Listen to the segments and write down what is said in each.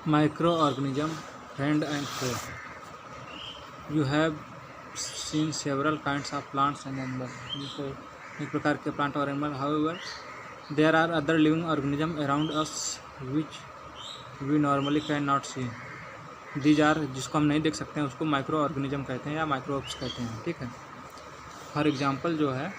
Microorganism, friend and foe. You have seen several kinds of plants and animals. तो एक प्रकार के plant और animal. However, there are other living organisms around us which we normally cannot see. These are, जिसको हम नहीं देख सकते हैं उसको माइक्रो ऑर्गेनिज्म कहते हैं या माइक्रोब्स कहते हैं. ठीक है. फॉर एग्जांपल जो है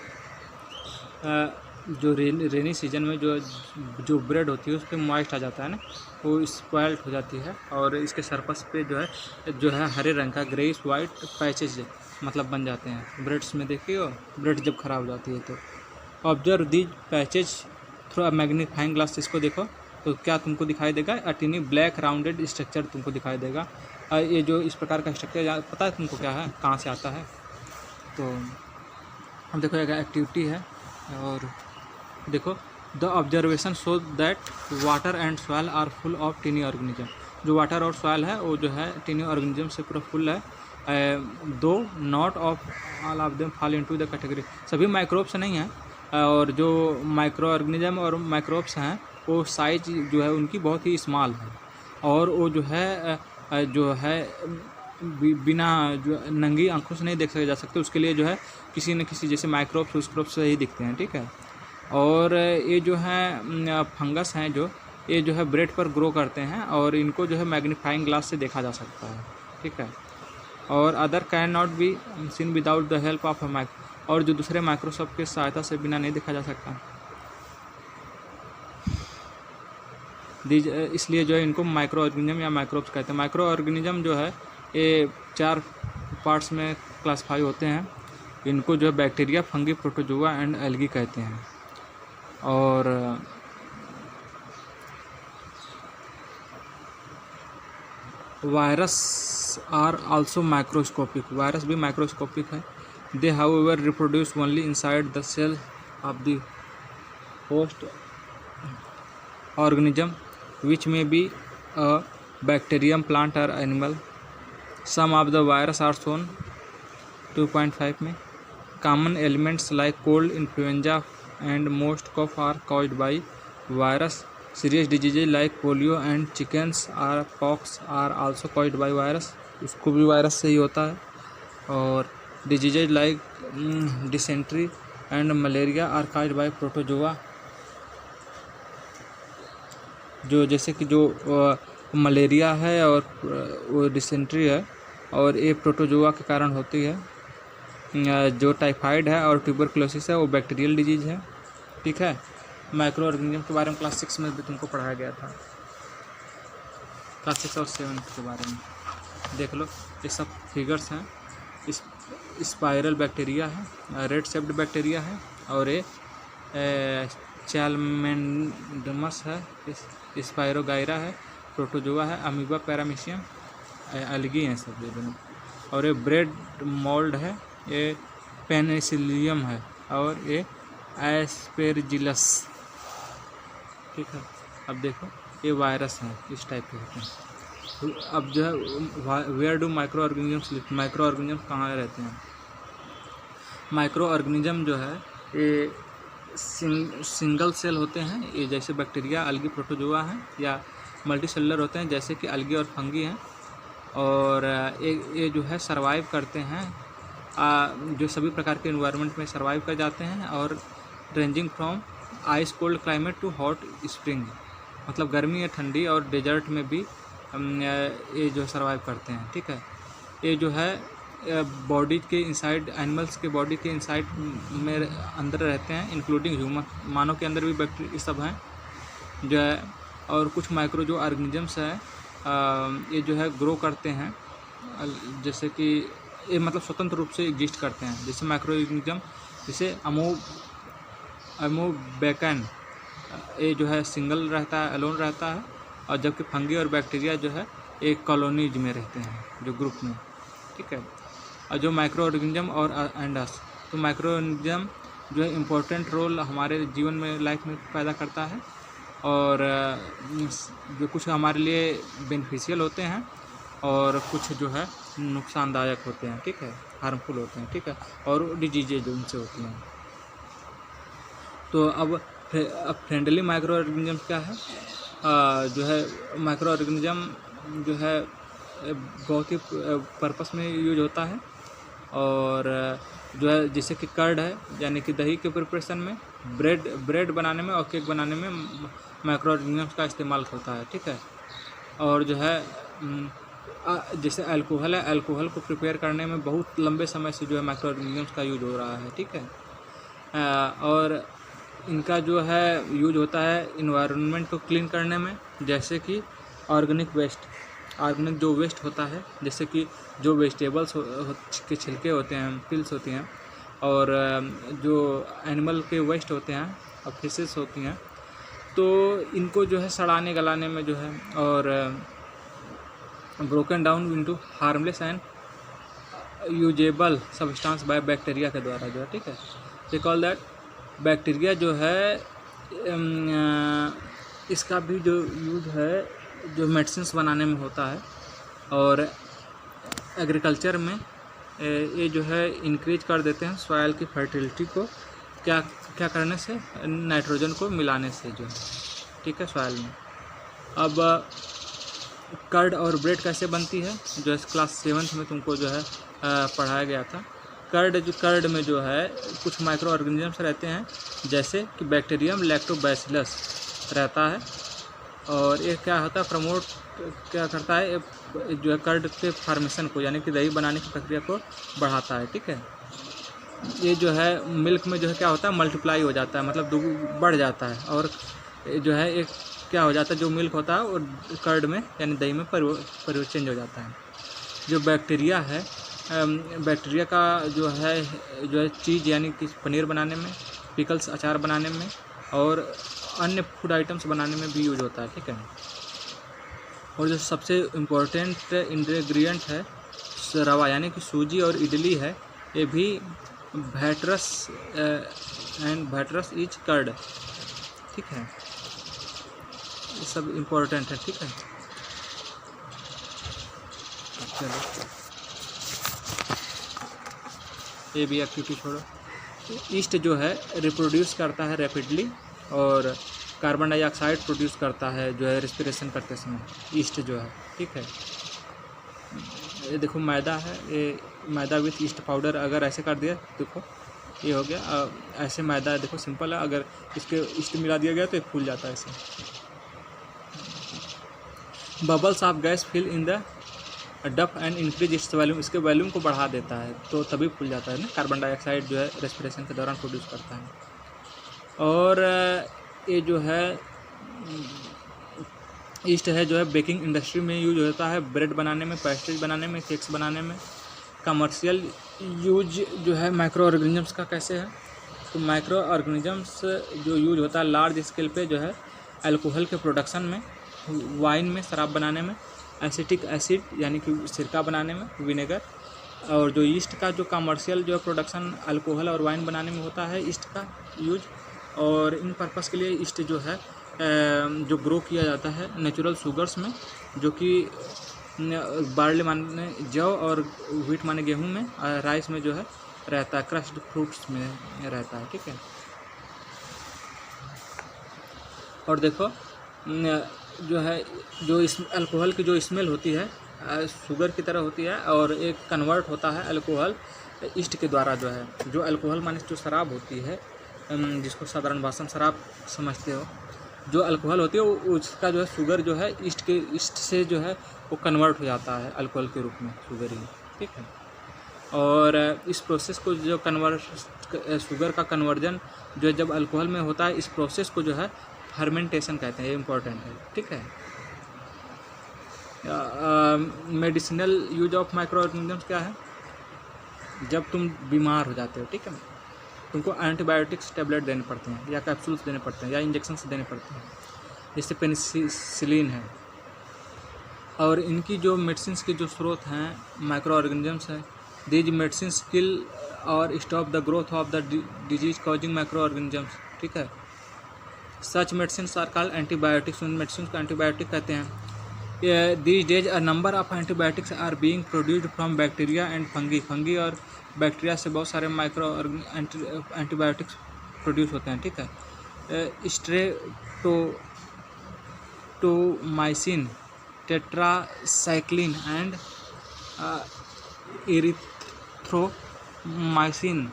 जो रेनी सीजन में जो ब्रेड होती है उस पर मॉइस्ट आ जाता है ना, वो स्पॉइल्ड हो जाती है और इसके सरफेस पे जो है हरे रंग का ग्रेइश वाइट पैचेज मतलब बन जाते हैं. ब्रेड्स में देखिए हो, ब्रेड जब ख़राब हो जाती है तो observe these patches through a magnifying glass. इसको देखो तो क्या तुमको दिखाई देगा? अ टिनी ब्लैक राउंडेड स्ट्रक्चर तुमको दिखाई देगा. ये जो इस प्रकार का स्ट्रक्चर पता है तुमको क्या है, कहाँ से आता है? तो अब देखो एक एक्टिविटी है और देखो the observation show that water and soil are full of tiny organism. जो वाटर और सॉइल है वो जो है टिनी ऑर्गेनिज्म से पूरा फुल है. दो not of all of them fall into the category. सभी माइक्रोब्स नहीं हैं और जो माइक्रो ऑर्गेनिज्म और माइक्रोब्स हैं वो साइज जो है उनकी बहुत ही स्मॉल है और वो जो है बिना जो नंगी आंखों से नहीं देखे जा सकते. उसके लिए जो है किसी न किसी जैसे माइक्रोब्स उसक्रोब्स से ही दिखते हैं. ठीक है. और ये जो है फंगस हैं जो ये जो है ब्रेड पर ग्रो करते हैं और इनको जो है मैग्नीफाइंग ग्लास से देखा जा सकता है. ठीक है. और other can not be scene without the help of a और जो दूसरे माइक्रोस्कोप की सहायता से बिना नहीं देखा जा सकता. इसलिए जो है इनको माइक्रो ऑर्गेनिज्म या माइक्रोब्स कहते हैं. माइक्रो ऑर्गेनिज्म जो है ये 4 पार्ट्स में क्लासीफाई होते हैं. इनको जो है bacteria, fungi, protozoa and algae कहते हैं. और virus are also microscopic. Virus भी माइक्रोस्कोपिक है. They however reproduce only inside the cell of the host organism which may be a bacterium, plant or animal. Some of the virus are shown 2.5 में. Common elements like cold, influenza and most cough are caused by virus. Serious diseases like polio and chickens or pox are also caused by virus. उसको भी virus से ही होता है. और diseases like dysentery and malaria are caused by protozoa. जो जैसे कि जो मलेरिया है और वो डिसेंट्री है और ये प्रोटोजोआ के कारण होती है. जो टाइफाइड है और ट्यूबरकुलोसिस है वो बैक्टीरियल डिजीज़ है. ठीक है. माइक्रो ऑर्गेनिज्म के बारे में क्लास 6 में भी तुमको पढ़ाया गया था. क्लास 6 और 7 के बारे में देख लो. ये सब फिगर्स हैं. स्पाइरल बैक्टीरिया है, रेड शेप्ड बैक्टीरिया है और ये चैलमेंडमस है, स्पाइरोगाइरा है, प्रोटोजोआ है, अमीबा पैरामीशियम, एल्गी हैं सब ये दोनों. और ये ब्रेड मोल्ड है, ये पेनिसिलियम है और ये एस्पेरजिलस. ठीक है. अब देखो ये वायरस हैं, इस टाइप के होते हैं. अब जो है where do micro organisms live. Micro organism कहाँ रहते हैं? माइक्रो ऑर्गेनिज्म जो है ये सिंगल सेल होते हैं. ये जैसे बैक्टीरिया, अलगी, प्रोटोजोआ हैं या मल्टी सेलुलर होते हैं जैसे कि अलगी और फंगी हैं. और ये जो है सरवाइव करते हैं जो सभी प्रकार के इन्वायरमेंट में सरवाइव कर जाते हैं. और ranging from ice cold climate to hot spring, मतलब गर्मी या ठंडी और डेजर्ट में भी ये जो सरवाइव करते हैं. ठीक है. ये जो है बॉडी के इनसाइड, एनिमल्स के बॉडी के इनसाइड में अंदर रहते हैं इंक्लूडिंग ह्यूमन. मानव के अंदर भी बैक्टीरिया सब हैं जो है. और कुछ माइक्रो जो ऑर्गेनिजम्स हैं ये जो है ग्रो करते हैं जैसे कि ये मतलब स्वतंत्र रूप से एग्जिस्ट करते हैं. जैसे माइक्रो ऑर्गेनिज्म जैसे अमोबैकन ये जो है सिंगल रहता है, अलोन रहता है. और जबकि फंगी और बैक्टीरिया जो है एक कॉलोनीज में रहते हैं जो ग्रुप में. ठीक है. और जो माइक्रो ऑर्गेनिज्म और एंडस, तो माइक्रो ऑर्गेनिज्म जो है इम्पोर्टेंट रोल हमारे जीवन में, लाइफ में पैदा करता है. और जो कुछ हमारे लिए बेनिफिशियल होते हैं और कुछ जो है नुकसानदायक होते हैं. ठीक है. हार्मफुल होते हैं. ठीक है. और डिजीजेज जो उनसे होती हैं. तो अब फ्रेंडली माइक्रो ऑर्गेनिज्म क्या है? जो है माइक्रो ऑर्गेनिज्म जो है बहुत ही पर्पस में यूज होता है। और जो है जैसे कि कर्ड है, यानी कि दही के प्रिपरेशन में, ब्रेड बनाने में और केक बनाने में माइक्रो ऑर्गेनिजम्स का इस्तेमाल होता है, ठीक है। और जो है जैसे अल्कोहल है, अल्कोहल को प्रिपेयर करने में बहुत लंबे समय से जो है माइक्रो ऑर्गेनिजम्स का यूज हो रहा है, ठीक है। और इनका जो है यूज होता है इन्वायरमेंट को क्लीन करने में, जैसे कि ऑर्गेनिक जो वेस्ट होता है, जैसे कि जो वेजिटेबल्स के छिलके होते हैं, पिल्स होती हैं, और जो एनिमल के वेस्ट होते हैं और फिशेस होती हैं, तो इनको जो है सड़ाने गलाने में जो है, और broken down into harmless and usable substance by bacteria के द्वारा जो है, ठीक है। दे कॉल दैट बैक्टीरिया जो है इसका भी जो यूज है जो मेडिसिन्स बनाने में होता है। और एग्रीकल्चर में ये जो है इंक्रीज कर देते हैं सॉइल की फर्टिलिटी को, क्या करने से, नाइट्रोजन को मिलाने से जो है, ठीक है, सॉइल में। अब कर्ड और ब्रेड कैसे बनती है, जो इस क्लास 7th में तुमको जो है पढ़ाया गया था। कर्ड में जो है कुछ माइक्रो ऑर्गेनिजम्स रहते हैं, जैसे कि बैक्टीरियम लैक्टोबैसिलस रहता है, और ये क्या होता है, प्रमोट क्या करता है, जो है कर्ड के फार्मेशन को, यानी कि दही बनाने की प्रक्रिया को बढ़ाता है, ठीक है। ये जो है मिल्क में जो है क्या होता है, मल्टीप्लाई हो जाता है, मतलब बढ़ जाता है, और जो है एक क्या हो जाता है, जो मिल्क होता है और कर्ड में यानी दही में चेंज हो जाता है। जो बैक्टीरिया है, बैक्टीरिया का जो है चीज़ यानी कि पनीर बनाने में, पिकल्स अचार बनाने में, और अन्य फूड आइटम्स बनाने में भी यूज होता है, ठीक है। और जो सबसे इम्पोर्टेंट इंग्रेडिएंट है रवा, यानी कि सूजी और इडली है, ये भी बैटरस इज कर्ड, ठीक है। ये सब इम्पोर्टेंट है, ठीक है। चलो ये भी एक्टिविटी छोड़ो। ईस्ट जो है रिप्रोड्यूस करता है रैपिडली, और कार्बन डाइऑक्साइड प्रोड्यूस करता है जो है रेस्पिरेशन करते समय, ईस्ट जो है, ठीक है। ये देखो मैदा है, ये मैदा विथ ईस्ट पाउडर अगर ऐसे कर दिया, देखो ये हो गया। ऐसे मैदा देखो सिंपल है, अगर इसके ईस्ट मिला दिया गया तो ये फूल जाता है ऐसे। Bubbles of gas fill in the dough and increase its volume, इसके वॉल्यूम को बढ़ा देता है तो तभी फूल जाता है ना, कार्बन डाइऑक्साइड जो है रेस्पिरेशन के दौरान प्रोड्यूस करता है। और ये जो है ईस्ट है जो है बेकिंग इंडस्ट्री में यूज होता है, ब्रेड बनाने में, पेस्ट्रीज बनाने में, केक्स बनाने में। कमर्शियल यूज जो है माइक्रो ऑर्गेनिजम्स का कैसे है, तो माइक्रो ऑर्गेनिजम्स जो यूज होता है लार्ज स्केल पे जो है अल्कोहल के प्रोडक्शन में, वाइन में, शराब बनाने में, एसिटिक एसिड यानी कि सिरका बनाने में, विनेगर। और जो ईस्ट का जो कमर्शियल जो प्रोडक्शन अल्कोहल और वाइन बनाने में होता है, ईस्ट का यूज। और इन पर्पस के लिए ईस्ट जो है जो ग्रो किया जाता है नेचुरल शुगर्स में, जो कि बार्ली माने जौ और व्हीट माने गेहूं में, राइस में जो है रहता है, क्रश्ड फ्रूट्स में रहता है, ठीक है। और देखो जो है जो इस अल्कोहल की जो स्मेल होती है शुगर की तरह होती है, और एक कन्वर्ट होता है अल्कोहल ईस्ट के द्वारा जो है, जो अल्कोहल माने जो शराब होती है, जिसको साधारण भाषा में शराब समझते हो, जो अल्कोहल होती है उसका जो है शुगर जो है ईस्ट से जो है वो कन्वर्ट हो जाता है अल्कोहल के रूप में, शुगर ही, ठीक है। और इस प्रोसेस को जो शुगर का कन्वर्जन जो जब अल्कोहल में होता है, इस प्रोसेस को जो है फर्मेंटेशन कहते हैं, ये इम्पोर्टेंट है, ठीक है। Medicinal use of micro organisms क्या है, जब तुम बीमार हो जाते हो, ठीक है, तुमको एंटीबायोटिक्स टैबलेट देने पड़ते हैं, या कैप्सूल्स देने पड़ते हैं, या इंजेक्शन्स देने पड़ते हैं, जैसे पेनिसिलिन है। और इनकी जो मेडिसिन के जो स्रोत हैं माइक्रो ऑर्गेनिजम्स हैं। दीज मेडिसिन किल और stop the growth of the disease causing micro organisms, ठीक है। Such medicine are called antibiotics, उन मेडिसिन को एंटीबायोटिक कहते हैं। These days a number of antibiotics are being produced from bacteria and fungi और bacteria से बहुत सारे माइक्रो एंटीबायोटिक्स प्रोड्यूस होते हैं, ठीक है। इरिथ्रोमाइसिन, टेट्रासाइक्लिन एंड इरिथ्रोमाइसिन,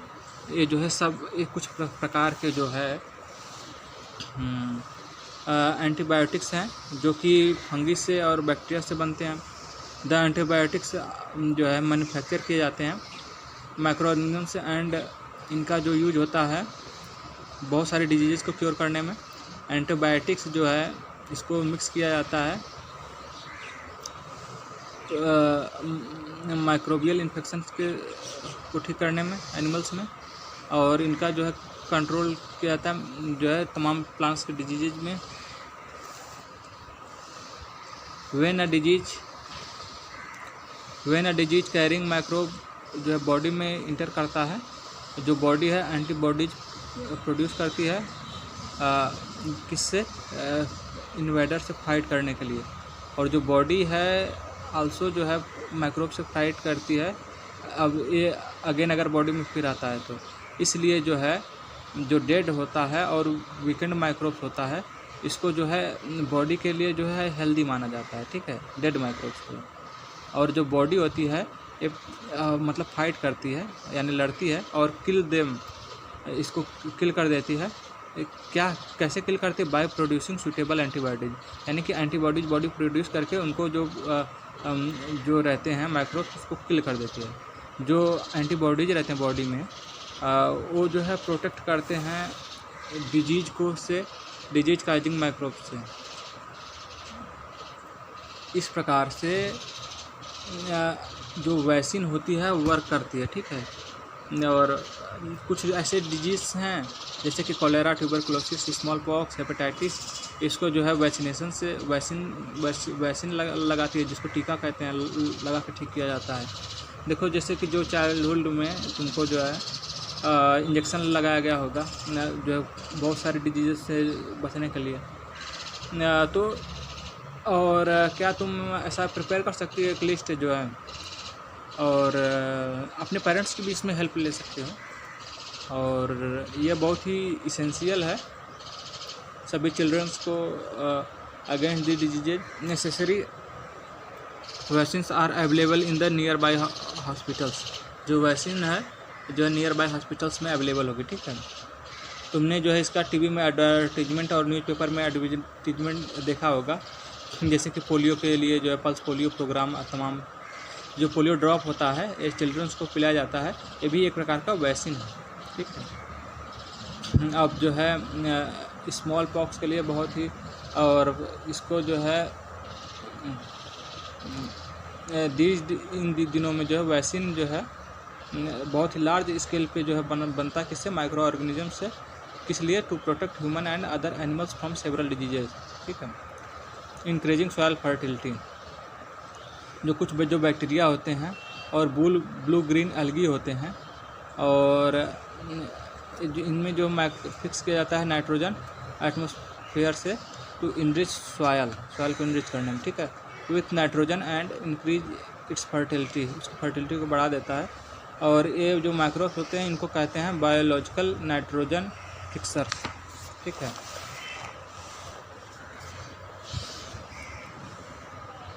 ये जो है सब ये कुछ प्रकार के जो है एंटीबायोटिक्स हैं जो कि फंगी से और बैक्टीरिया से बनते हैं। द एंटीबायोटिक्स जो है मैन्युफैक्चर किए जाते हैं माइक्रो ऑर्गेनिजम्स एंड इनका जो यूज होता है बहुत सारी डिजीज़ को क्योर करने में। एंटीबायोटिक्स जो है इसको मिक्स किया जाता है माइक्रोबियल इन्फेक्शंस के को ठीक करने में एनिमल्स में, और इनका जो है कंट्रोल किया जाता है जो है तमाम प्लांट्स के डिजीज़ में। When a disease carrying microbe जो है बॉडी में इंटर करता है, जो बॉडी है एंटीबॉडीज प्रोड्यूस करती है किससे, इन्वेडर से फाइट करने के लिए, और जो बॉडी है आल्सो जो है माइक्रोब से फाइट करती है। अब ये अगेन अगर बॉडी में फिर आता है तो इसलिए जो है जो डेड होता है और वीकेंड माइक्रोब्स होता है इसको जो है बॉडी के लिए जो है हेल्दी माना जाता है, ठीक है, डेड माइक्रोब्स को। और जो बॉडी होती है ये मतलब फाइट करती है यानी लड़ती है और किल देम, इसको किल कर देती है। क्या कैसे किल करती है, बाय प्रोड्यूसिंग सूटेबल एंटीबॉडीज, यानी कि एंटीबॉडीज बॉडी प्रोड्यूस करके उनको जो रहते हैं माइक्रोब्स उसको किल कर देती है। जो एंटीबॉडीज रहते हैं बॉडी में वो जो है प्रोटेक्ट करते हैं डिजीज काजिंग माइक्रोब से। इस प्रकार से जो वैक्सीन होती है वर्क करती है, ठीक है। और कुछ ऐसे डिजीज़ हैं जैसे कि cholera, tuberculosis, small pox, hepatitis, इसको जो है वैक्सीनेशन से वैक्सीन लगाती है जिसको टीका कहते हैं, लगा के ठीक किया जाता है। देखो जैसे कि जो चाइल्डहुड में तुमको जो है इंजेक्शन लगाया गया होगा जो है बहुत सारी डिजीज़ से बचने के लिए, तो और क्या तुम ऐसा प्रिपेयर कर सकती हो एक लिस्ट जो है, और अपने पेरेंट्स की भी इसमें हेल्प ले सकते हो। और ये बहुत ही इसेंशियल है सभी चिल्ड्रंस को against the diseases. Necessary vaccines are available in the near by hospitals, जो वैक्सीन है जो है नियर बाय हॉस्पिटल्स में अवेलेबल होगी, ठीक है। तुमने जो है इसका टीवी में एडवर्टीजमेंट और न्यूज़पेपर में एडवर्टीजमेंट देखा होगा, जैसे कि पोलियो के लिए जो है पल्स पोलियो प्रोग्राम, तमाम जो पोलियो ड्रॉप होता है ये चिल्ड्रंस को पिलाया जाता है, ये भी एक प्रकार का वैक्सीन है, ठीक है। अब जो है स्मॉल पॉक्स के लिए बहुत ही, और इसको जो है इन दिनों में जो है वैक्सीन जो है बहुत ही लार्ज स्केल पे जो है बनता है, किससे, माइक्रो ऑर्गेनिज्म से, किस लिए, to protect human and other animals from several diseases, ठीक है। इंक्रीजिंग सॉइल फर्टिलिटी, जो बैक्टीरिया होते हैं और ब्लू ग्रीन एल्गी होते हैं, और इनमें जो फिक्स किया जाता है नाइट्रोजन एटमॉस्फेयर से टू इनरिच सॉइल को इनरिच करने में, ठीक है, with nitrogen and increase it's fertility, उसकी फर्टिलिटी को बढ़ा देता है। और ये जो माइक्रोब्स होते हैं इनको कहते हैं बायोलॉजिकल नाइट्रोजन फिक्सर्स, ठीक है।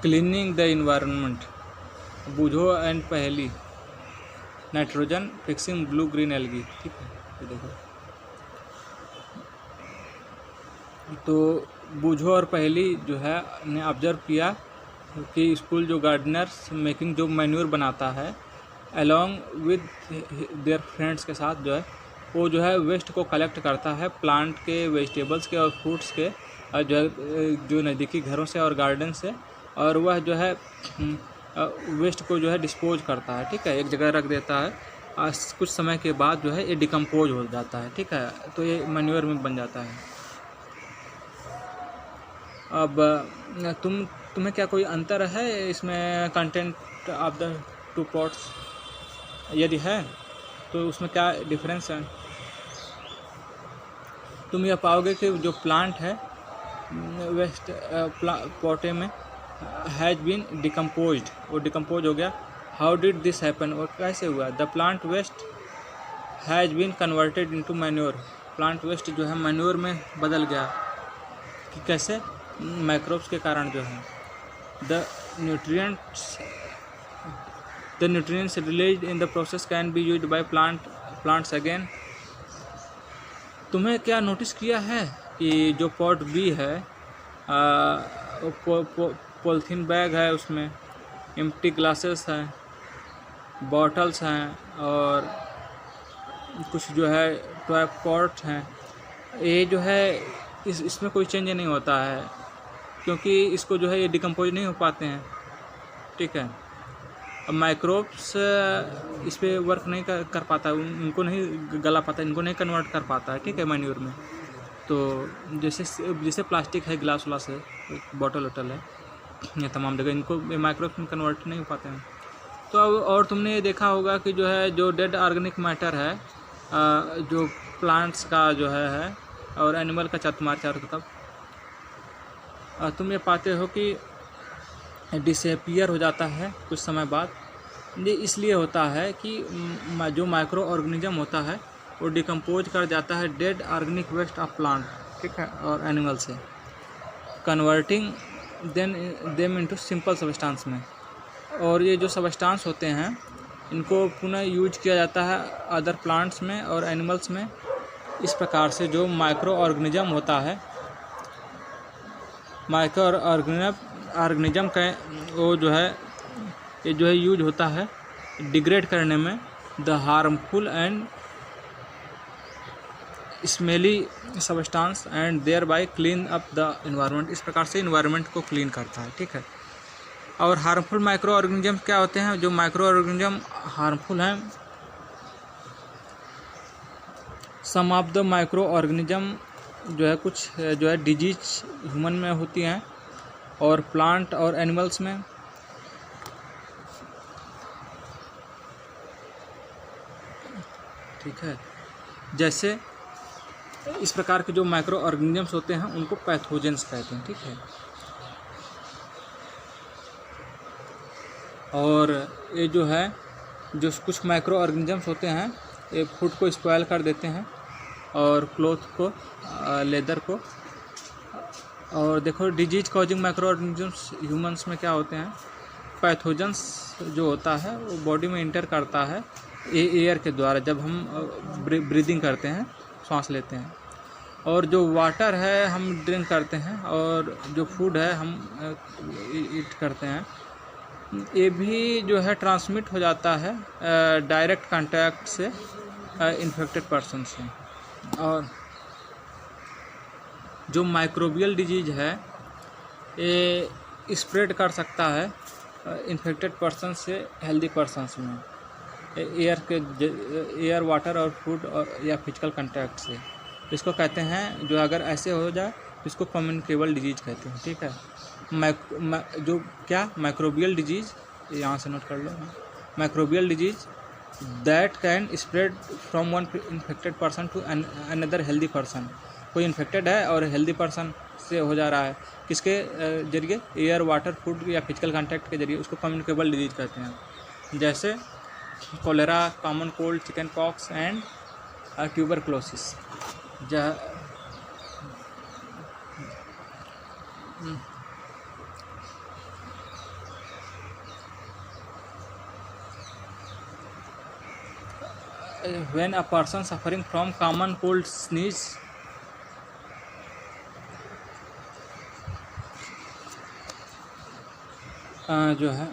क्लीनिंग द इन्वायरमेंट, बूझो एंड पहेली, nitrogen fixing blue green algae, ठीक है। ये देखो तो बूझो और पहेली जो है ने ऑब्जर्व किया कि स्कूल जो गार्डनर्स मेकिंग जो मैन्योर बनाता है अलॉन्ग विद देयर फ्रेंड्स के साथ जो है वो जो है वेस्ट को कलेक्ट करता है प्लांट के, वेजिटेबल्स के और फ्रूट्स के, और जो नज़दीकी घरों से और गार्डन से, और वह जो है वेस्ट को जो है डिस्पोज करता है, ठीक है, एक जगह रख देता है। कुछ समय के बाद जो है ये डिकम्पोज हो जाता है, ठीक है, तो ये मैन्योर में बन जाता है। अब तुम्हें क्या कोई अंतर है इसमें content of the two pots, यदि है तो उसमें क्या डिफरेंस है? तुम यह पाओगे कि जो प्लांट है वेस्ट पॉटे में हैज़ बीन डिकम्पोज्ड, वो डिकम्पोज हो गया। हाउ डिड दिस हैपन, और कैसे हुआ? The plant waste has been converted into manure, plant waste जो है मैन्योर में बदल गया। कि कैसे? माइक्रोब्स के कारण जो है the nutrients the nutrients released in the process can be used by plants again. तुम्हें क्या नोटिस किया है कि जो पॉट बी है, पॉलीथीन बैग है, उसमें एम्प्टी ग्लासेस हैं, बॉटल्स हैं और कुछ जो है टॉय पॉट हैं। ये जो है इसमें कोई चेंज नहीं होता है, क्योंकि इसको जो है ये डिकम्पोज नहीं हो पाते हैं, ठीक है। अब माइक्रोब्स इस पर वर्क नहीं कर पाता, उनको नहीं गला पाता, इनको नहीं कन्वर्ट कर पाता है, ठीक है, मैन्योर में। तो जैसे प्लास्टिक है, ग्लास व्लास है, बॉटल वॉटल है, ये तमाम जगह इनको माइक्रोब्स में कन्वर्ट नहीं हो पाते हैं। तो अब और तुमने ये देखा होगा कि जो है जो डेड ऑर्गेनिक मैटर है, जो प्लांट्स का जो है और एनिमल का तुम्हारे चारों तरफ, तुम ये पाते हो कि डिसअपीयर हो जाता है कुछ समय बाद। ये इसलिए होता है कि जो माइक्रो ऑर्गेनिज्म होता है वो डिकम्पोज कर जाता है dead organic waste of plant, ठीक है, और एनिमल से, converting them into simple substance में। और ये जो सबस्टांस होते हैं इनको पुनः यूज किया जाता है अदर प्लांट्स में और एनिमल्स में। इस प्रकार से जो माइक्रो ऑर्गेनिज्म होता है, माइक्रो ऑर्गेनिज्म का वो जो है ये जो है यूज होता है डिग्रेड करने में the harmful and smelly substance and thereby clean up the environment. इस प्रकार से इन्वायरमेंट को क्लीन करता है, ठीक है। और हार्मफुल माइक्रो ऑर्गेनिज्म क्या होते हैं? जो माइक्रो ऑर्गेनिज्म हार्मफुल हैं, सम ऑफ द माइक्रो ऑर्गेनिज्म जो है कुछ जो है डिजीज ह्यूमन में होती हैं और प्लांट और एनिमल्स में। ठीक है, जैसे इस प्रकार के जो माइक्रो ऑर्गेनिजम्स होते हैं उनको पैथोजेंस कहते हैं, ठीक है। और ये जो है जो कुछ माइक्रो ऑर्गेनिजम्स होते हैं ये फूड को स्पॉयल कर देते हैं और क्लॉथ को, लेदर को। और देखो disease causing micro organisms humans में क्या होते हैं? पैथोजेंस जो होता है वो बॉडी में इंटर करता है एयर के द्वारा, जब हम ब्रीदिंग करते हैं, सांस लेते हैं। और जो वाटर है हम ड्रिंक करते हैं, और जो फूड है हम ईट करते हैं, ये भी जो है ट्रांसमिट हो जाता है डायरेक्ट कांटेक्ट से इन्फेक्टेड पर्सन से। और जो माइक्रोबियल डिजीज है ये स्प्रेड कर सकता है इन्फेक्टेड पर्सन से हेल्दी पर्सन्स में, एयर, वाटर और फूड और या फिजिकल कांटेक्ट से। इसको कहते हैं, जो अगर ऐसे हो जाए तो इसको कम्युनिकेबल डिजीज कहते हैं, ठीक है। जो क्या माइक्रोबियल डिजीज, यहाँ से नोट कर लो, microbial disease that can spread from one infected person to another healthy person. कोई इन्फेक्टेड है और हेल्दी पर्सन से हो जा रहा है, किसके जरिए? एयर, वाटर, फूड या फिजिकल कांटेक्ट के जरिए। उसको कम्युनिकेबल डिजीज कहते हैं। जैसे cholera, common cold, chicken pox and tuberculosis. When a person suffering from common cold sneeze जो है,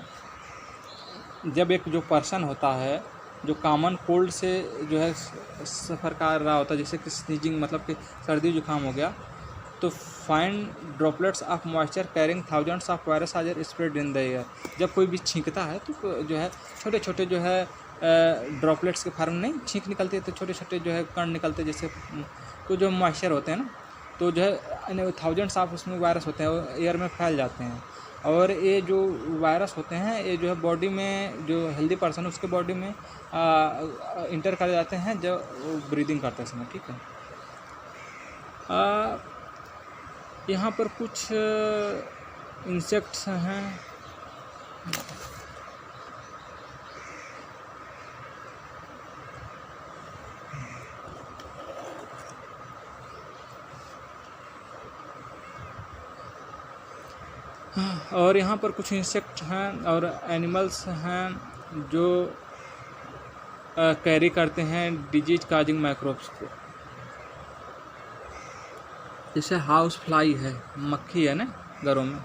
जब एक जो पर्सन होता है जो कॉमन कोल्ड से जो है सफ़र कर रहा होता है, जैसे कि स्नीजिंग मतलब कि सर्दी जुकाम हो गया, तो fine droplets of moisture carrying thousands of virus are spread in the air. जब कोई भी छींकता है तो जो है छोटे छोटे जो है ड्रॉपलेट्स के फार्म नहीं छींक निकलते, तो छोटे छोटे जो है कण निकलते जैसे, तो जो मॉइस्चर होते हैं ना, तो जो है थाउजेंड्स ऑफ उसमें वायरस होते हैं, वो एयर में फैल जाते हैं। और ये जो वायरस होते हैं ये जो है बॉडी में, जो हेल्दी पर्सन है उसके बॉडी में इंटर कर जाते हैं जब ब्रीदिंग करते समय, ठीक है। यहाँ पर कुछ इंसेक्ट्स हैं, और यहाँ पर कुछ इंसेक्ट हैं और एनिमल्स हैं जो कैरी करते हैं डिजीज काजिंग माइक्रोब्स को। जैसे हाउस फ्लाई है, मक्खी है ना घरों में,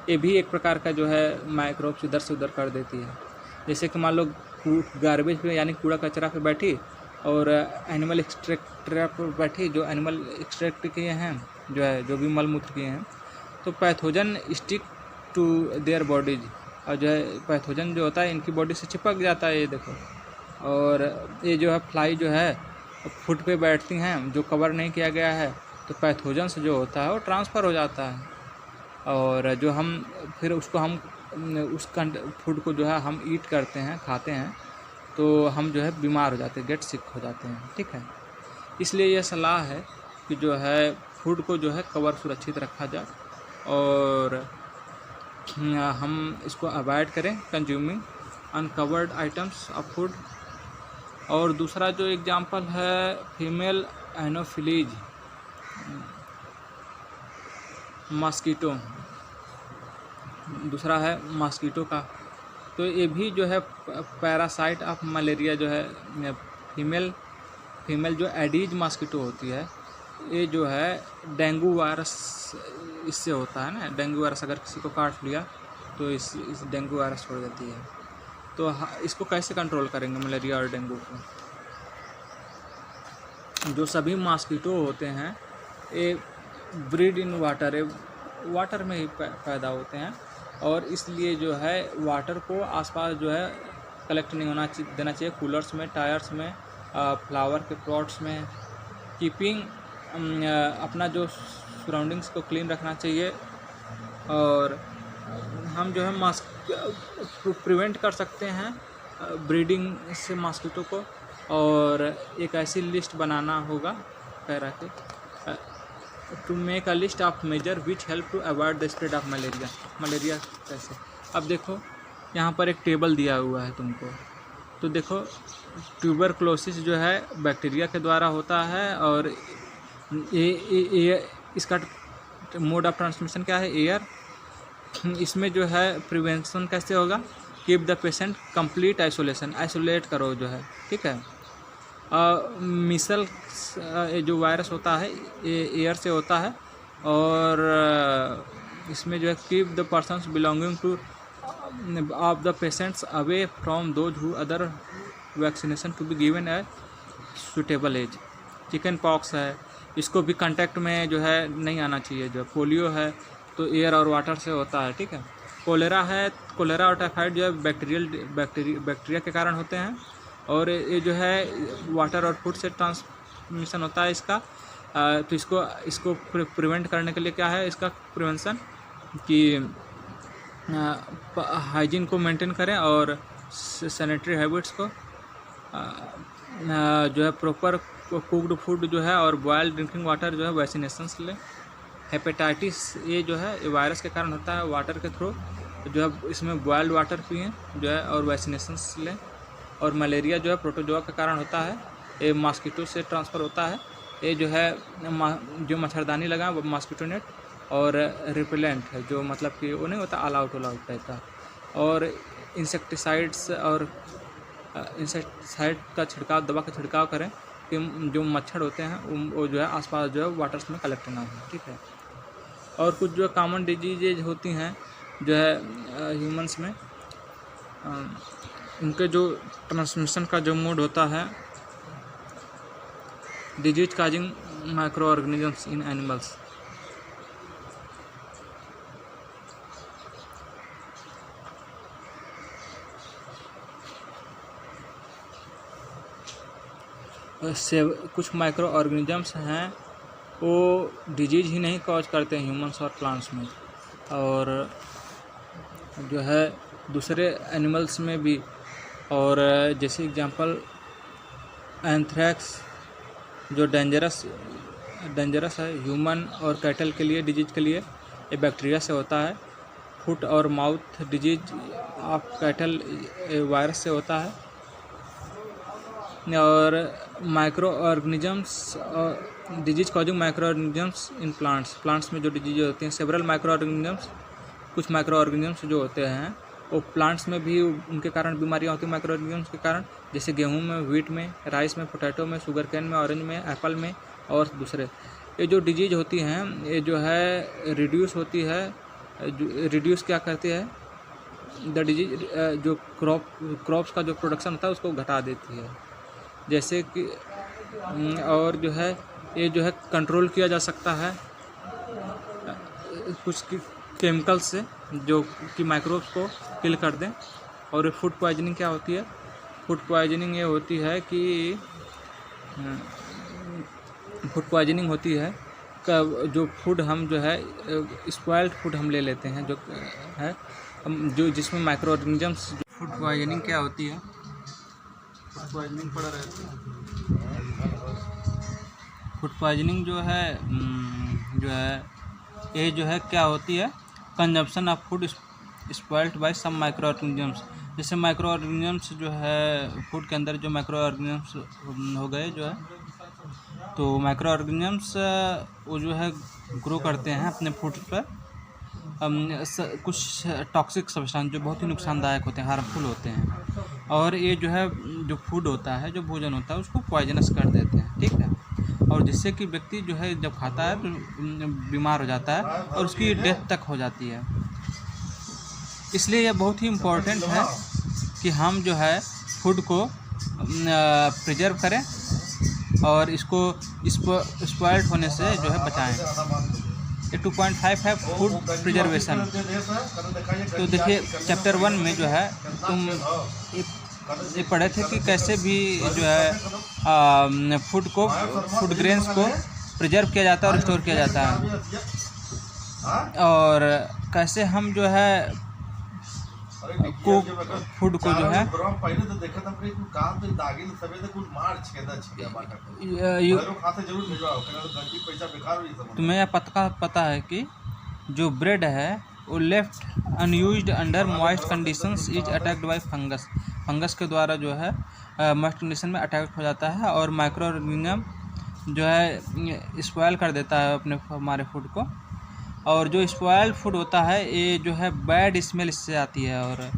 ये भी एक प्रकार का जो है माइक्रोब्स इधर से उधर कर देती है। जैसे कि मान लो गार्बेज पे यानी कूड़ा कचरा पे बैठी और एनिमल एक्सट्रैक्टर पर बैठी, जो एनिमल एक्सट्रैक्ट किए हैं जो है, जो भी मलमूत्र किए हैं, तो pathogen stick to their bodies, और जो है पैथोजन जो होता है इनकी बॉडी से चिपक जाता है, ये देखो। और ये जो है फ्लाई जो है फुट पे बैठती हैं, जो कवर नहीं किया गया है, तो पैथोजन से जो होता है वो ट्रांसफ़र हो जाता है, और जो हम फिर उसको हम उस फूड को जो है हम ईट करते हैं, खाते हैं, तो हम जो है बीमार हो जाते हैं, गेट सिक हो जाते हैं, ठीक है। इसलिए यह सलाह है कि जो है फूड को जो है कवर सुरक्षित रखा जाए और हम इसको अवॉइड करें consuming uncovered items of food. और दूसरा जो एग्जांपल है फीमेल एनोफिलीज मॉस्किटो, दूसरा है मॉस्किटो का, तो ये भी जो है पैरासाइट ऑफ मलेरिया जो है फीमेल जो एडीज मॉस्किटो होती है, ये जो है डेंगू वायरस इससे होता है ना। डेंगू वायरस अगर किसी को काट लिया तो इस डेंगू वायरस छोड़ देती है। तो इसको कैसे कंट्रोल करेंगे मलेरिया और डेंगू को? जो सभी मॉस्किटो होते हैं ये ब्रीड इन वाटर, ये वाटर में ही पैदा होते हैं, और इसलिए जो है वाटर को आसपास जो है कलेक्ट नहीं होना देना चाहिए, कूलर्स में, टायर्स में, फ्लावर के पॉट्स में। कीपिंग अपना जो सराउंडिंग्स को क्लीन रखना चाहिए, और हम जो है प्रिवेंट कर सकते हैं ब्रीडिंग से मॉस्किटो को। और एक ऐसी लिस्ट बनाना होगा कह रहा थे to make a list of major which help to avoid the spread of malaria कैसे। अब देखो यहाँ पर एक टेबल दिया हुआ है तुमको, तो देखो ट्यूबरक्लोसिस जो है बैक्टीरिया के द्वारा होता है, और ये इसका मोड ऑफ ट्रांसमिशन क्या है? एयर। इसमें जो है प्रिवेंशन कैसे होगा? Keep the patient complete isolation, isolate करो जो है, ठीक है। मीसल्स जो वायरस होता है ये एयर से होता है, और इसमें जो है keep the persons belonging to of the patients away from those who other vaccination to be given a suitable age. Chicken pox है, इसको भी कांटेक्ट में जो है नहीं आना चाहिए। जो पोलियो है तो एयर और वाटर से होता है, ठीक है। कोलेरा है, कोलेरा और टाइफाइड जो है बैक्टीरिया के कारण होते हैं, और ये जो है वाटर और फूड से ट्रांसमिशन होता है इसका। तो इसको प्रिवेंट करने के लिए क्या है इसका प्रिवेंशन, कि हाइजीन को मेंटेन करें और सैनिटरी हैबिट्स को जो है प्रॉपर कुक्ड फूड जो है और बॉयल्ड ड्रिंकिंग वाटर जो है वैक्सीनेशंस लें। हेपेटाइटिस ये जो है ये वायरस के कारण होता है, वाटर के थ्रू जो है इसमें बॉयल्ड वाटर पिएं जो है और वैक्सीनेशंस लें। और मलेरिया जो है प्रोटोजोआ के कारण होता है, ये मॉस्किटो से ट्रांसफ़र होता है। ये जो है जो मच्छरदानी लगा वो मॉस्किटो नेट, और रिपेलेंट है जो मतलब कि वो नहीं होता ऑल आउट टाइप का, और इंसेक्टिसाइड्स और इंसेक्टिसाइड का छिड़काव, दवा का छिड़काव करें कि जो मच्छर होते हैं वो जो है आसपास जो है वाटर्स में कलेक्ट ना हो, ठीक है। और कुछ जो कॉमन डिजीजेज होती हैं जो है ह्यूमंस में, उनके जो ट्रांसमिशन का जो मोड होता है disease causing micro organisms in animals. कुछ माइक्रो ऑर्गेनिजम्स हैं वो डिजीज ही नहीं कॉज करते हैं ह्यूमंस और प्लांट्स में, और जो है दूसरे एनिमल्स में भी। और जैसे एग्जांपल एंथ्रैक्स जो डेंजरस है ह्यूमन और कैटल के लिए, डिजीज के लिए, ये बैक्टीरिया से होता है। फुट और mouth disease of cattle virus से होता है। और micro organisms disease causing micro organisms in plants में जो डिजीज होती हैं, सेवरल माइक्रो ऑर्गेनिजम्स कुछ माइक्रो ऑर्गेनिजम्स जो होते हैं वो प्लांट्स में भी उनके कारण बीमारियां होती हैं माइक्रो ऑर्गेनिजम्स के कारण, जैसे गेहूं में, व्हीट में, राइस में, पोटैटो में, शुगर कैन में, ऑरेंज में, एप्पल में और दूसरे। ये जो डिजीज होती हैं ये जो है रिड्यूस होती है, रिड्यूस क्या करती है, द डिजीज जो क्रॉप्स का जो प्रोडक्शन होता है उसको घटा देती है, जैसे कि और जो है ये जो है कंट्रोल किया जा सकता है कुछ केमिकल से जो कि माइक्रोब्स को किल कर दें। और ये फूड पॉइजनिंग क्या होती है, फूड पॉइजनिंग ये होती है कि फूड पॉइजनिंग होती है जो फूड हम जो है स्पॉइल्ड फूड हम ले लेते हैं जो है जो जिसमें माइक्रो ऑर्गेनिजम्स। फूड पॉइजनिंग क्या होती है, फूड पॉइजनिंग पड़ा रहता है। फूड पॉइजनिंग जो है ये जो है क्या होती है, consumption of food spoiled by some micro organisms. जैसे माइक्रो ऑर्गेनिजम्स जो है फूड के अंदर जो माइक्रो ऑर्गेनिजम्स हो गए जो है, तो माइक्रो ऑर्गेनिजम्स वो जो है ग्रो करते हैं अपने फूड पर कुछ टॉक्सिक सब्सटेंस जो बहुत ही नुकसानदायक होते हैं, हार्मफुल होते हैं, और ये जो है जो फूड होता है, जो भोजन होता है उसको पॉइजनस कर देते हैं, ठीक है। और जिससे कि व्यक्ति जो है जब खाता है तो बीमार हो जाता है और उसकी डेथ तक हो जाती है। इसलिए यह बहुत ही इम्पोर्टेंट है कि हम जो है फूड को प्रिजर्व करें और इसको स्पॉइल्ड होने से जो है बचाएं। ये 2.5 है फूड प्रिजर्वेशन। तो देखिए चैप्टर 1 में जो है तुम ये पढ़े थे कि कैसे भी जो है फूड ग्रेन्स को प्रिजर्व किया जाता है और स्टोर किया जाता है, और कैसे हम जो है फूड को जो है तुम्हें यह पता है कि जो ब्रेड है वो left unused under moist conditions is attacked by fungus के द्वारा जो है मॉइस्ट कंडीशन में अटैक हो जाता है और माइक्रो ऑर्गेनिज्म जो है स्पॉइल कर देता है अपने हमारे फूड को। और जो स्पॉइल्ड फूड होता है ये जो है बैड स्मेल इससे आती है और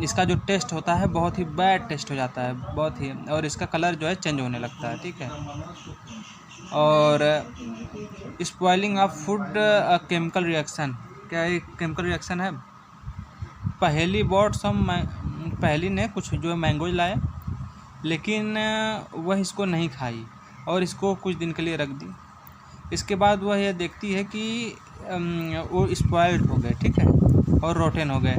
इसका जो टेस्ट होता है बहुत ही बैड टेस्ट हो जाता है, बहुत ही, और इसका कलर जो है चेंज होने लगता है, ठीक है। और spoiling of food chemical reaction, क्या एक केमिकल रिएक्शन है। पहली ने कुछ जो मैंगोज लाए लेकिन वह इसको नहीं खाई और इसको कुछ दिन के लिए रख दी। इसके बाद वह यह देखती है कि वो स्पॉइल्ड हो गए, ठीक है, और रोटन हो गए।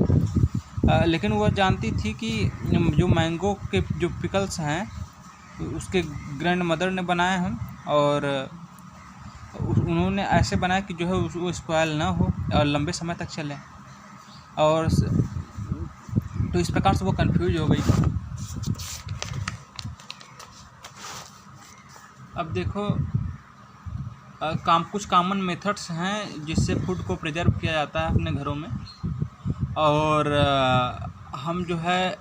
लेकिन वह जानती थी कि जो मैंगो के जो पिकल्स हैं उसके ग्रैंड मदर ने बनाए हैं और उन्होंने ऐसे बनाया कि जो है वो स्पॉइल ना हो और लंबे समय तक चले। और तो इस प्रकार से वो कंफ्यूज हो गई। अब देखो कुछ कॉमन मेथड्स हैं जिससे फूड को प्रिजर्व किया जाता है अपने घरों में, और हम जो है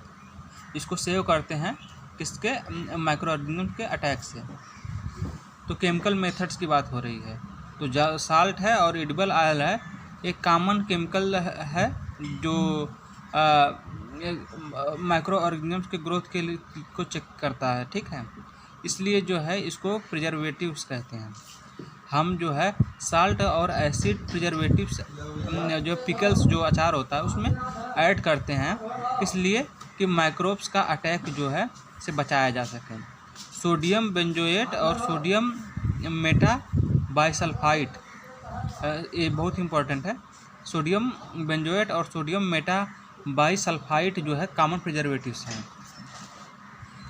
इसको सेव करते हैं किसके, माइक्रो ऑर्गेनिज्म के अटैक से। तो केमिकल मेथड्स की बात हो रही है, तो साल्ट है और एडिबल ऑयल है, एक कॉमन केमिकल है जो माइक्रो ऑर्गेनिज्म के ग्रोथ के लिए को चेक करता है, ठीक है। इसलिए जो है इसको प्रिजर्वेटिव्स कहते हैं। हम जो है साल्ट और एसिड प्रिजर्वेटिव्स जो पिकल्स जो अचार होता है उसमें ऐड करते हैं, इसलिए कि माइक्रोब्स का अटैक जो है से बचाया जा सके। सोडियम बेंजोएट और सोडियम मेटा बाइसल्फाइड, ये बहुत इम्पोर्टेंट है। सोडियम बेंजोएट और सोडियम मेटा बाइसल्फाइड जो है कॉमन प्रिजर्वेटिव्स हैं।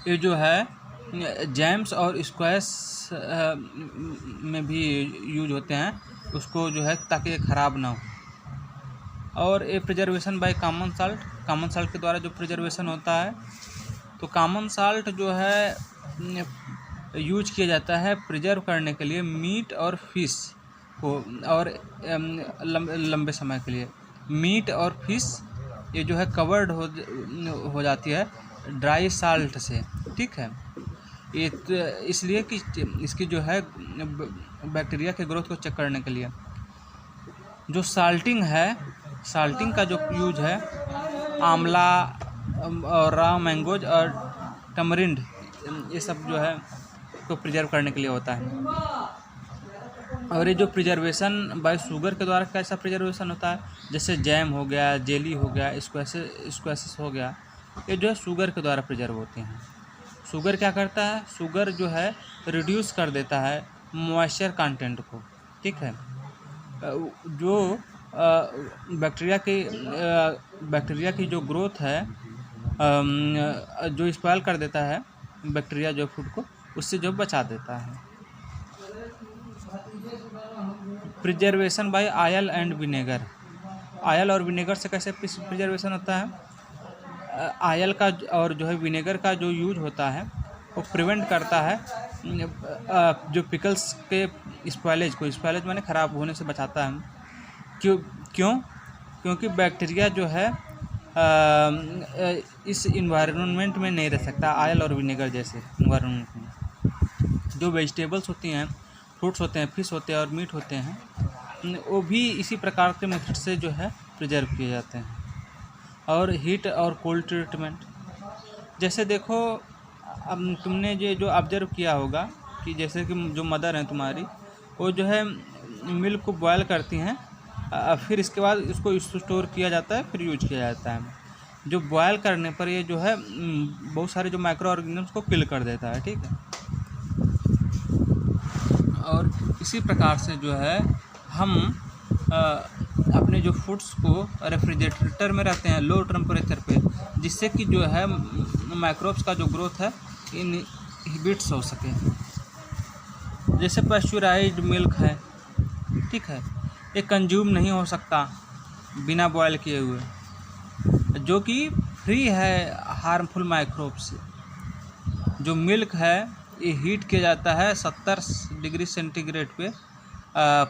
ये जो है जैम्स और स्क्वैश में भी यूज होते हैं, उसको जो है ताकि ये ख़राब ना हो। और ये प्रिजर्वेशन बाय कॉमन साल्ट के द्वारा जो प्रिजर्वेशन होता है, तो कॉमन साल्ट जो है यूज किया जाता है प्रिजर्व करने के लिए मीट और फिश को, और लंबे समय के लिए मीट और फिश ये जो है कवर्ड हो जाती है ड्राई साल्ट से, ठीक है। ये इसलिए कि इसकी जो है बैक्टीरिया के ग्रोथ को चेक करने के लिए। जो साल्टिंग है साल्टिंग का जो यूज है आंवला और रॉ मैंगोज और टमरिंड, ये सब जो है तो प्रिजर्व करने के लिए होता है। और ये जो प्रिजर्वेशन बाय शुगर के द्वारा कैसा प्रिजर्वेशन होता है, जैसे जैम हो गया, जेली हो गया, स्क्वैशेस हो गया, ये जो है शुगर के द्वारा प्रिजर्व होते हैं। शुगर क्या करता है, शुगर जो है रिड्यूस कर देता है मॉइस्चर कंटेंट को, ठीक है। जो बैक्टीरिया की जो ग्रोथ है जो स्पॉइल कर देता है बैक्टीरिया जो फूड को, उससे जो बचा देता है। Preservation by oil and vinegar, oil और विनेगर से कैसे प्रिजर्वेशन होता है, ऑयल का और जो है विनेगर का जो यूज होता है वो प्रिवेंट करता है जो पिकल्स के स्पॉइलेज माने ख़राब होने से बचाता है। क्योंकि बैक्टीरिया जो है इस इन्वायरमेंट में नहीं रह सकता, ऑयल और विनेगर जैसे इन्वायरमेंट में। जो वेजिटेबल्स होती हैं, फ्रूट्स होते हैं, फिश होते हैं और मीट होते हैं, वो भी इसी प्रकार के मेथड से जो है प्रिजर्व किए जाते हैं। और हीट और कोल्ड ट्रीटमेंट, जैसे देखो अब तुमने ये जो ऑब्जर्व किया होगा कि जैसे कि जो मदर हैं तुम्हारी, वो जो है मिल्क को बॉयल करती हैं, फिर इसके बाद इसको स्टोर किया जाता है, फिर यूज किया जाता है। जो बॉयल करने पर ये जो है बहुत सारे जो माइक्रो ऑर्गेनिजम्स को किल कर देता है, ठीक है। और इसी प्रकार से जो है हम अपने जो फूड्स को रेफ्रिजरेटर में रहते हैं लो टेम्परेचर पे, जिससे कि जो है माइक्रोब्स का जो ग्रोथ है इनहिबिट्स हो सके। जैसे पैस्चुराइज्ड मिल्क है, ठीक है, ये कंज्यूम नहीं हो सकता बिना बॉयल किए हुए, जो कि फ्री है हार्मफुल माइक्रोब से। जो मिल्क है ये हीट किया जाता है 70 डिग्री सेंटीग्रेड पे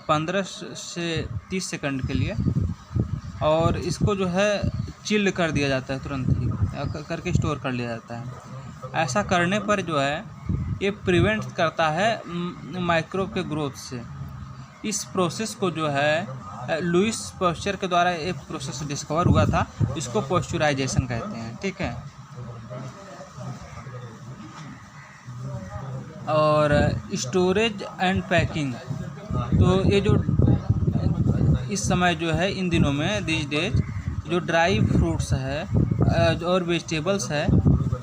15 से 30 सेकंड के लिए, और इसको जो है चिल्ड कर दिया जाता है, तुरंत ही करके स्टोर कर लिया जाता है। ऐसा करने पर जो है ये प्रिवेंट करता है माइक्रोब के ग्रोथ से। इस प्रोसेस को जो है लुईस पास्चर के द्वारा एक प्रोसेस डिस्कवर हुआ था, इसको पास्चुराइजेशन कहते हैं, ठीक है। और स्टोरेज एंड पैकिंग, तो ये जो इस समय जो है इन दिनों में दिस डेज जो ड्राई फ्रूट्स है और वेजिटेबल्स है,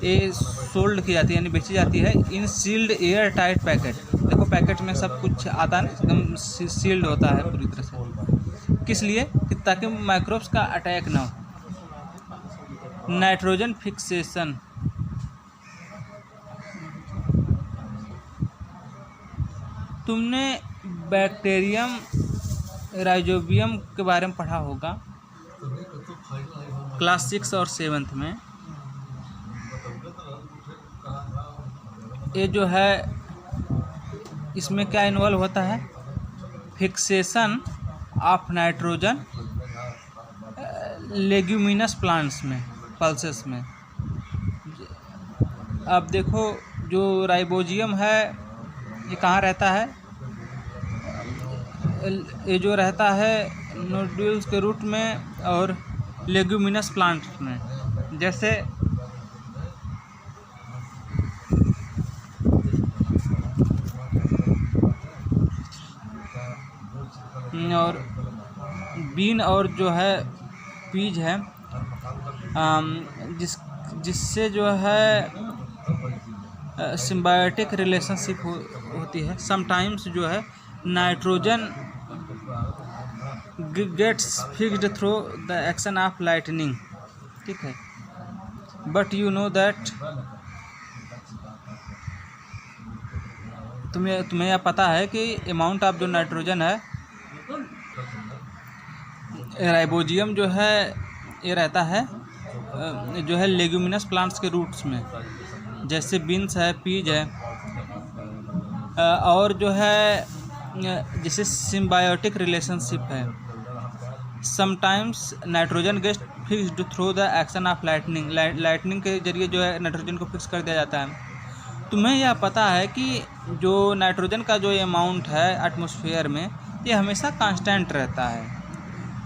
ये सोल्ड की जाती है, यानी बेची जाती है in sealed air tight packet. देखो पैकेट में सब कुछ आता है, एकदम सील्ड होता है पूरी तरह से। किस लिए, कि ताकि माइक्रोब्स का अटैक ना हो। नाइट्रोजन फिक्सेशन, तुमने बैक्टीरियम राइजोबियम के बारे में पढ़ा होगा क्लास 6 और 7 में। ये जो है इसमें क्या इन्वॉल्व होता है, fixation of nitrogen leguminous plants में, पल्सेस में। अब देखो जो राइबोजियम है ये कहाँ रहता है, ये जो रहता है नोड्यूल्स के रूट में और लेग्यूमिनस प्लांट्स में। जैसे और बीन और जो है पीज है, जिससे जो है सिम्बायोटिक रिलेशनशिप होती है। समटाइम्स जो है nitrogen gets fixed through the action of lightning, ठीक है। बट यू नो दैट, तुम्हें यह पता है कि अमाउंट ऑफ जो नाइट्रोजन है राइबोजियम जो है ये रहता है जो है लेग्यूमिनस प्लांट्स के रूट्स में, जैसे बीन्स है, पीज है, और जो है जैसे सिम्बायोटिक रिलेशनशिप है। Sometimes nitrogen gets fixed through the action of lightning, lightning के जरिए जो है नाइट्रोजन को फिक्स कर दिया जाता है। तुम्हें यह पता है कि जो नाइट्रोजन का जो अमाउंट है एटमॉस्फेयर में, ये हमेशा कांस्टेंट रहता है,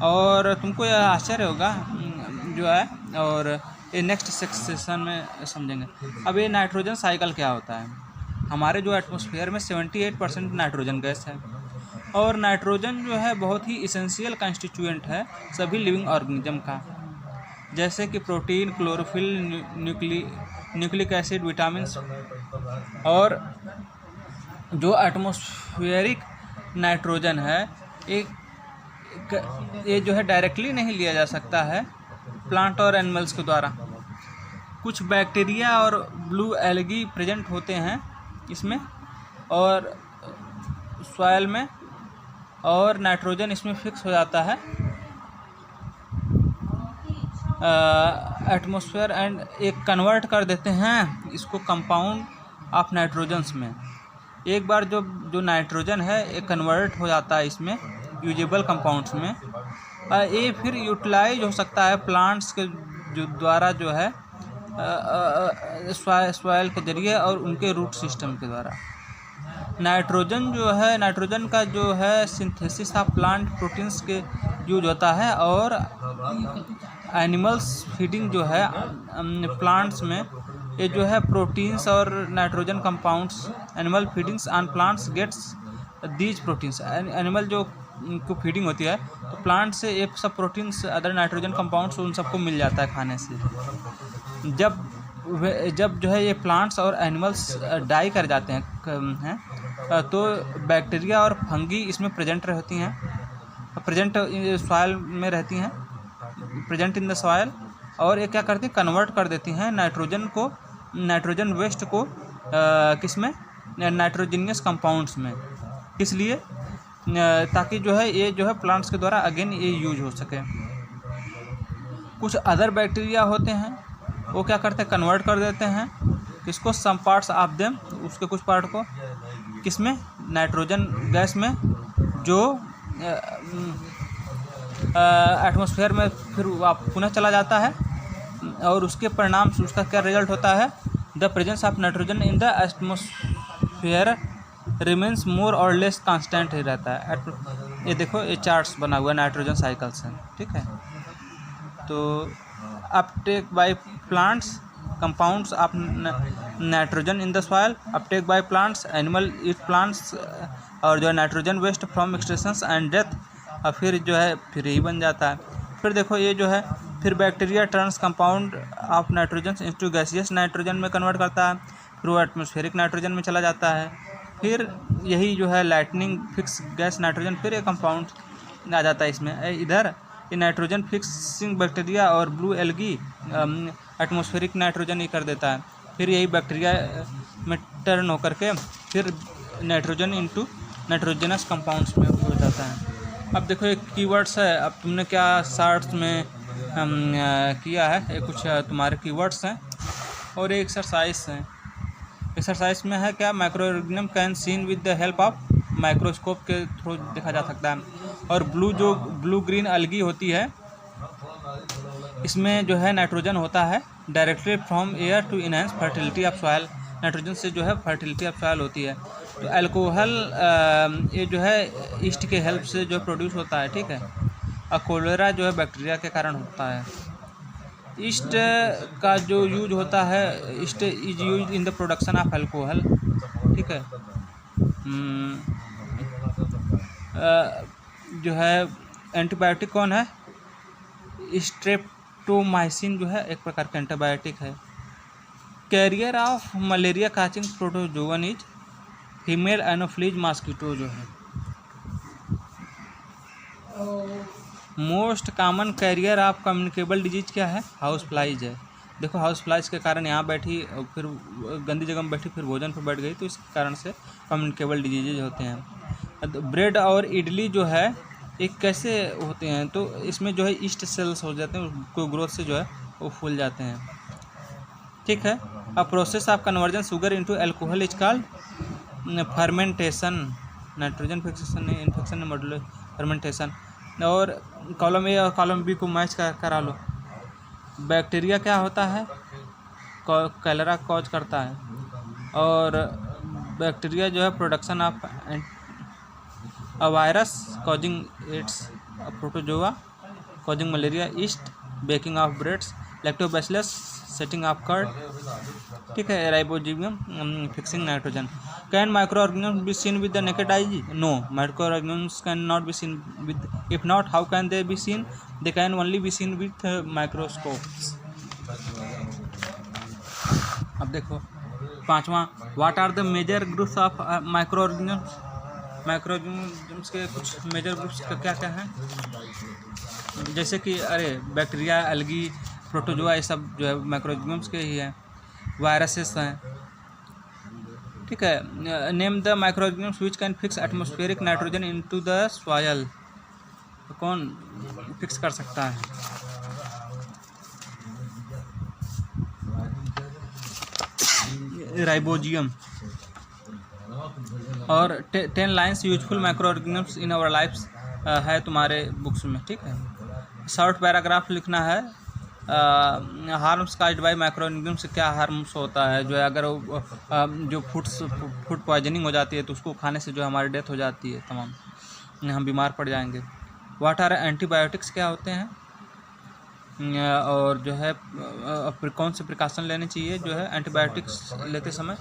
और तुमको यह आश्चर्य होगा जो है, और ये नेक्स्ट सेक्शन में समझेंगे। अब ये नाइट्रोजन साइकिल क्या होता है। हमारे जो एटमॉस्फेयर में 78% नाइट्रोजन गैस है, और नाइट्रोजन जो है बहुत ही इसेंशियल कंस्टिट्यूएंट है सभी लिविंग ऑर्गेनिज्म का, जैसे कि protein, chlorophyll, nucleic acid, vitamin. और जो एटमॉस्फेरिक नाइट्रोजन है ये जो है डायरेक्टली नहीं लिया जा सकता है प्लांट और एनिमल्स के द्वारा। कुछ बैक्टीरिया और ब्लू एल्गी प्रेजेंट होते हैं इसमें और सॉइल में, और नाइट्रोजन इसमें फिक्स हो जाता है एटमॉस्फेयर एंड एक कन्वर्ट कर देते हैं इसको कंपाउंड ऑफ नाइट्रोजन्स में। एक बार जो नाइट्रोजन है एक कन्वर्ट हो जाता है इसमें यूजेबल कंपाउंड्स में, ये फिर यूटिलाइज हो सकता है प्लांट्स के जो द्वारा जो है सॉइल के जरिए और उनके रूट सिस्टम के द्वारा। नाइट्रोजन जो है, नाइट्रोजन का जो है सिंथेसिस ऑफ प्लांट प्रोटीन्स के यूज होता है, और एनिमल्स फीडिंग जो है प्लांट्स में ये जो है प्रोटीन्स और nitrogen compounds, animal feedings on plants gets these proteins. Animal जो को फीडिंग होती है तो प्लांट से ये सब प्रोटीन्स, अदर नाइट्रोजन कंपाउंड्स उन सबको मिल जाता है खाने से। जब जो है ये प्लांट्स और एनिमल्स डाई कर जाते हैं तो बैक्टीरिया और फंगी इसमें प्रेजेंट रहती हैं, प्रेजेंट सॉइल में रहती हैं, प्रेजेंट इन द सॉइल, और ये क्या करती हैं, कन्वर्ट कर देती हैं नाइट्रोजन वेस्ट को किसमें, नाइट्रोजनियस कंपाउंड्स में। किस लिए, ताकि जो है ये जो है प्लांट्स के द्वारा अगेन ये यूज हो सके। कुछ अदर बैक्टीरिया होते हैं वो क्या करते हैं, कन्वर्ट कर देते हैं इसको, सम पार्ट्स ऑफ देम, उसके कुछ पार्ट को किसमें, नाइट्रोजन गैस में, जो एटमॉस्फेयर में फिर पुनः चला जाता है, और उसके परिणाम से उसका क्या रिजल्ट होता है, the presence of nitrogen in the atmosphere remains more or less constant ही रहता है। ये देखो ये चार्ट्स बना हुआ है नाइट्रोजन साइकिल से, ठीक है। तो uptake by plants compounds of nitrogen in the soil, uptake by plants, animal eat plants, और जो है nitrogen waste from extractions and death, और फिर जो है फिर यही बन जाता है। फिर देखो ये जो है फिर bacteria turns compound of nitrogen into gaseous nitrogen में कन्वर्ट करता है, फिर वो एटमॉस्फेरिक नाइट्रोजन में चला जाता है, फिर यही जो है लाइटनिंग फिक्स गैस नाइट्रोजन, फिर एक कंपाउंड आ जाता है इसमें। इधर ये नाइट्रोजन फिक्सिंग बैक्टीरिया और ब्लू एल्गी एटमॉस्फेरिक नाइट्रोजन ही कर देता है, फिर यही बैक्टीरिया में टर्न होकर के फिर नाइट्रोजन इनटू नाइट्रोजनस कंपाउंड्स में हो जाता है। अब देखो एक कीवर्ड्स है, अब तुमने क्या शार्ट्स में किया है, ये कुछ तुम्हारे कीवर्ड्स हैं और ये एक्सरसाइज हैं। एक्सरसाइज में है क्या, microorganism can seen with the help of microscope के थ्रू देखा जा सकता है। और ब्लू ग्रीन अलगी होती है, इसमें जो है नाइट्रोजन होता है directly from air to enhance fertility of soil, nitrogen से जो है फर्टिलिटी ऑफ सॉइल होती है। तो अल्कोहल ये जो है ईस्ट के हेल्प से जो प्रोड्यूस होता है, ठीक है। और कोलेरा जो है बैक्टीरिया के कारण होता है। ईस्ट का जो यूज होता है, east is use in the production of alcohol, ठीक है। जो है एंटीबायोटिक कौन है, स्ट्रेप्टोमाइसिन जो है एक प्रकार का एंटीबायोटिक है। Carrier of malaria काचिंग protozoan is female Anopheles mosquito जो है। Most common carrier of communicable disease क्या है, हाउस फ्लाइज है। देखो हाउस फ्लाइज के कारण यहाँ बैठी और फिर गंदी जगह में बैठी, फिर भोजन पर बैठ गई, तो इस कारण से कम्युनिकेबल डिजीजेज होते हैं। ब्रेड और इडली जो है एक कैसे होते हैं, तो इसमें जो है ईस्ट सेल्स हो जाते हैं, उनको ग्रोथ से जो है वो फूल जाते हैं, ठीक है। A process of conversion sugar into alcohol is called fermentation, nitrogen fixation infection model fermentation. और कॉलम ए और कॉलम बी को मैच करा लो। बैक्टीरिया क्या होता है, कैलरा कॉज करता है, और बैक्टीरिया जो है production of a virus causing AIDS protozoa causing malaria, yeast, baking of breads, lactobacillus, setting of curd, ठीक है, rhizobium, fixing nitrogen. Can microorganism be seen with the naked eye? No, microorganism can not be seen with, if not how can they be seen? They can only be seen with microscopes. अब देखो पांचवा, what are the major groups of microorganisms? Micro organisms के कुछ major groups क्या क्या हैं? जैसे कि बैक्टीरिया, एल्गी, प्रोटोजोआ, ये सब जो है माइक्रो ऑर्गेनिज्म्स के ही हैं। वायरसेस हैं, ठीक है। Name the micro organisms which can fix atmospheric nitrogen into the soil. तो कौन फिक्स कर सकता है? राइबोजियम। और 10 lines useful micro organisms in our lifes है तुम्हारे बुक्स में, ठीक है। शॉर्ट पैराग्राफ लिखना है। Harms caused by micro organism से क्या हार्म्स होता है, जो है अगर जो फूड पॉइजनिंग हो जाती है तो उसको खाने से जो हमारी डेथ हो जाती है, तमाम हम बीमार पड़ जाएंगे। व्हाट आर एंटीबायोटिक्स, क्या होते हैं, और जो है कौन से प्रिकॉशन लेने चाहिए जो है एंटीबायोटिक्स लेते समय,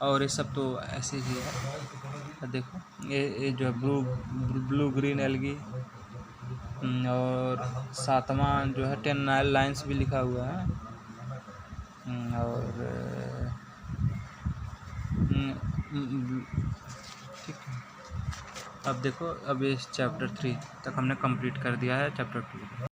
और ये सब तो ऐसे ही है। देखो ये जो है ब्लू ग्रीन एल्गी, और 7वां जो है 10 लाइन्स भी लिखा हुआ है। और ठीक है। अब देखो, अब ये चैप्टर 3 तक हमने कंप्लीट कर दिया है, चैप्टर 2।